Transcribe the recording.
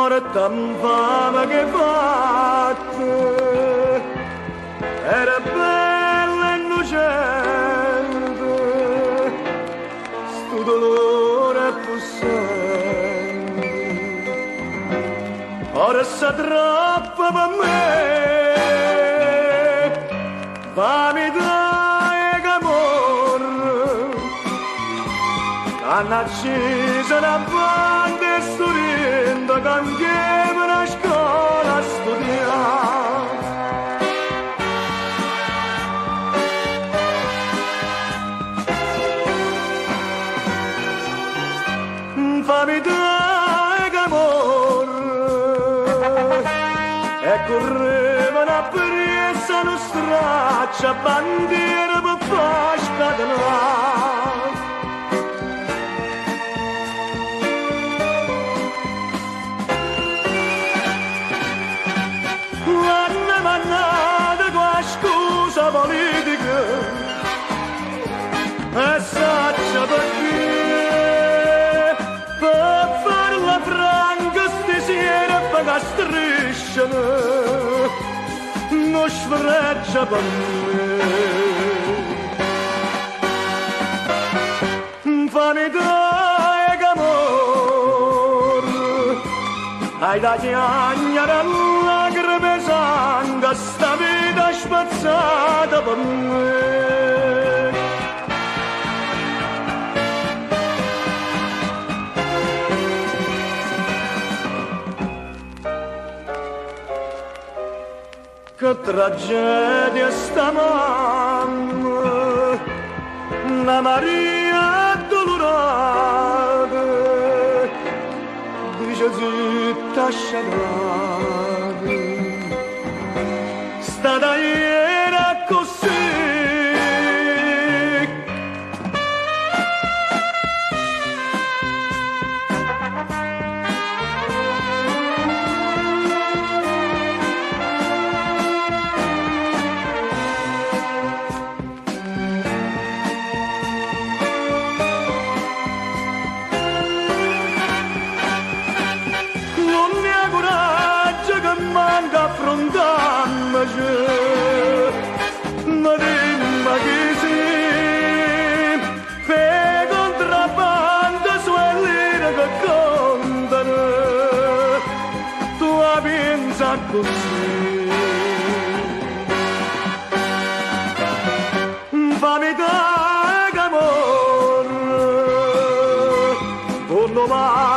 morta infame che fatte, era bella e innocente, sto dolore è possente, ora sta troppo per me, fammi dare che amore, hanno acceso una banda e studendo che andiamo a scuola a studiare. Fammi dare che amore e correvano a presa non straccia bandiera per far scatenare. L'hanno mannata con scusa politica e saccia perché per farla franca stasera per che strisciano non sfreccia per me. Fammi dare che amore hai da chiagnare lacrime sangue sta vita spazzata per me. Che tragedia sta mamma, la Maria dolorata, dice zitta sciagurata, sta da ieri così. Manca affrontarmici, ma dimmi chi si per contrabbando sulle lire che contano, tu la pensa così. Fammi dare che amore, con domani